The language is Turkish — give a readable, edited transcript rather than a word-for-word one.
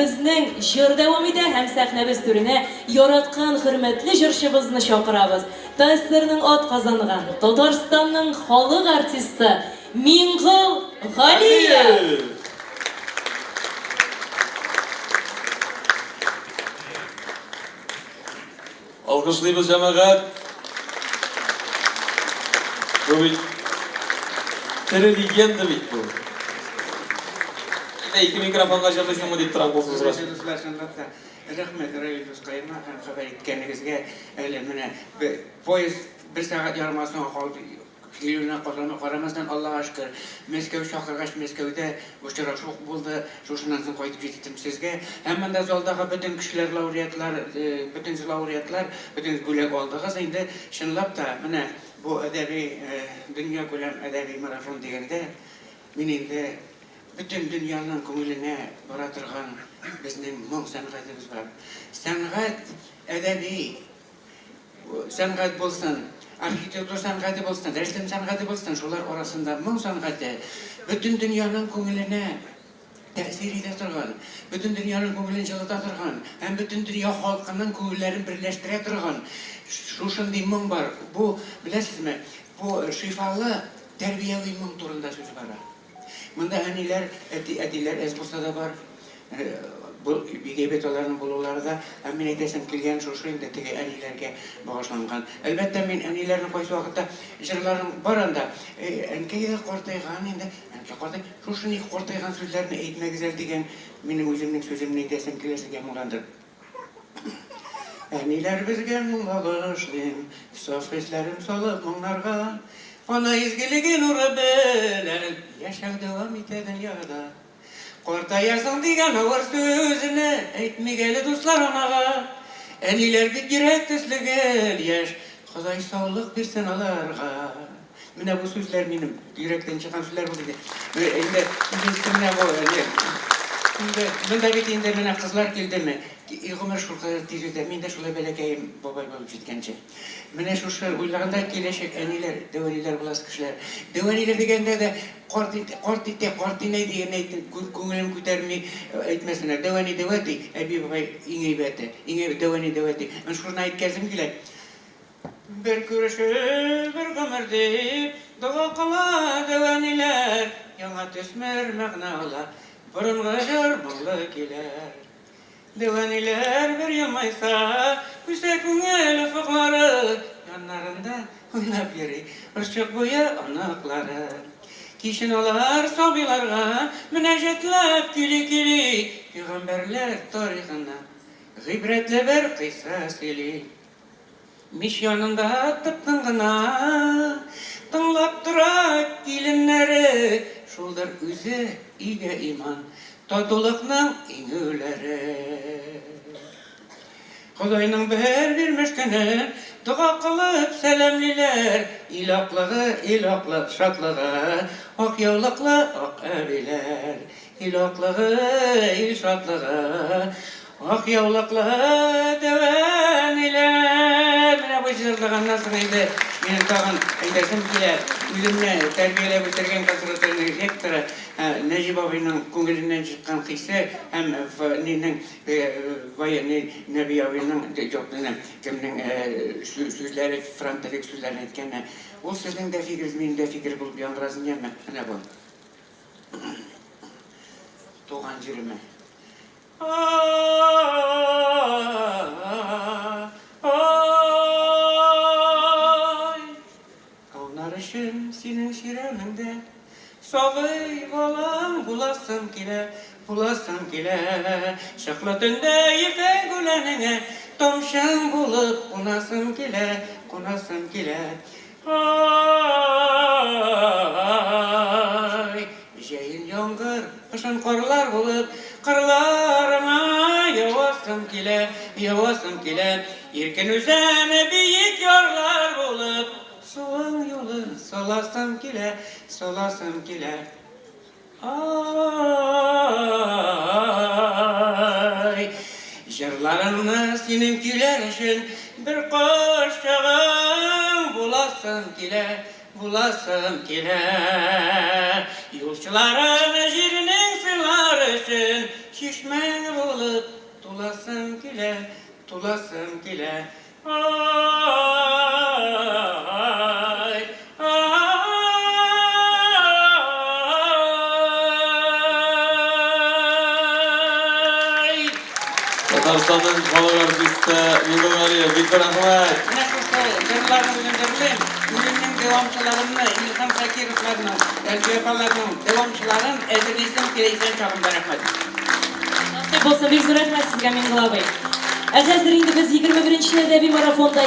bizning jir davomida ham sahnamiz turine yaratgan hurmatli jirshimizni chaqiramiz. Ta'sirning ot qozongan Tataristonning xalq artisti Ming'ul G'aliyev. Alkışlayımız cemaat. Bu bir televizyon da bit bu. İki mikrofonga çalışsın mı deyip duran bolsunuz. Rahmet Rayus Kayma haber etkenligizge mine poyez bir saat yarım sonra kaldı. Kiliyona qaramasdan Allah'a şükür Moskva şahırgaş Moskvada uçurashuk buldu. Şuşundan so'ng qaytib ketdim sizga. Hammanda zaldaga bütün kişiler laureatlar, bütün laureatlar, bütün gulak oldingiz. Endi shunlab da mana bu adabiy dunyo ko'lam adabiy marafon deganda men endi bütün dünyanın ko'nglini bora turgan bizning mo'ng san'atimiz var. San'at adabiy san'at bo'lsin, arxitektur san'ati bo'lsin, resim san'ati bo'lsin, shular orasında mo'ng san'ati bütün dünyanın ko'nglini ta'sir eta turgan, bütün dünyanın ko'nglini jilita turgan, ham bütün dünya xalqining ko'ngillarini birlashtira turgan shu shunday mo'ng bor. Bu bilasizmi? Bu şifalı terbiyaviy mo'ng turida so'z bor. Bunda aniler, etiler ez bulsa da var. Bu gebetolarının bulurları da emin edesem kilgen şuşuyum da tege anilerge bağışlangan. Elbette men anilerini koysu vakitte jırların baranda enkeye de kortaygan indi. Enke kortay, şuşunu kortaygan sözlerini eğitme güzel degen benim özümün sözümün edesem kilesigen mulandır. Aniler bizge muğalışlıyım, sofislerim solup muğnarga. Ona izgiligin urabelerim, yaşam devam ete dünyada. Kortayarsın digen ağır sözünü, etmegeli dostlar onağa. Eniler bir girek tüslügel yaş, Xuday sağlık birsin alarga. Mine bu sözler benim, yürekten çıkan sözler bu dedi. Elimde, şimdi bu, ben de bittiğinde mine kızlar geldi mi? İğimler şu kadar tizildi, ben de şöyle belekeyim babay balıp jitkence. Mine şu uylağında kileşek eniler, devaniler bulas kişiler. Devaniler degende de kortine diye neydi, kungulum kutermi etmesinler. Devani devati, ebi babay inge bete, inge devani devati. Ben şuruna etkezim gile. Bir görüşü, bir gömürde, doğa kala devaniler, yana tüsmer mağnalar, burunga jarmalı kiler. Devaniler bir yamaysa, yüksek güngel ufukları, yanlarında oynap yeri, ışık boya anakları. Kişin olar sobilarga, münejetlep kili, Peygamberler tarihinde, gibretli bir kıssas ili. Miş yanında tıptın tınlap durak gelinleri, şuldur üzü ige iman, tatılıkның iňüleri. Xudayның bir müşkünün dua kılıp selamliler, ilaklığı şatlığı, ak yavlıklı ak abiler, ilaklığı il şatlığı, ak yavlıklı devaniler. Mine bu jırlığından sonra benim tağın eylesim kile, üzümle terbiyelep ötergen kasırıtlarının rektorı Necip abinin ko'nglinden çıkan kıysa hem Nebi abinin kimning sözleri Fransa'daki sözlerini etken o sözün de fikir, benim de fikir bulup yandırsın yeme. Ne bu? Doğan jirime. Kavnarışım senin şireninde Soğuy balam bulasım kile Şıklatında ife gülenine Tomşan bulup konasım kile Ay Jeyin yongır, kışın korlar bulup Kırlarına yavasım kile Yirkin üzerine büyük yorlar bulup Soğan yolu solasım kile Ay Jırlarımı senin gülerişin Bir koşağım bulasım kile Yolçuların jirinin sınarı үшін шешмәң болып туласым келе, туласым келе. Ай, ай. Татарстанның халық артисті Меңгілғалиев, Виктор Ахмет. Менә шул җырларны белендермәм. Минем дәвамчыларымны, Илһам Шакировларның, Әлфияларның дәвамчыларын әзерлисем киләсен чагында рәхмәт. Насыйп булсын, бик зур рәхмәт сезгә, Миңгол абый. Хәзер инде без 21-нче әдәби марафонда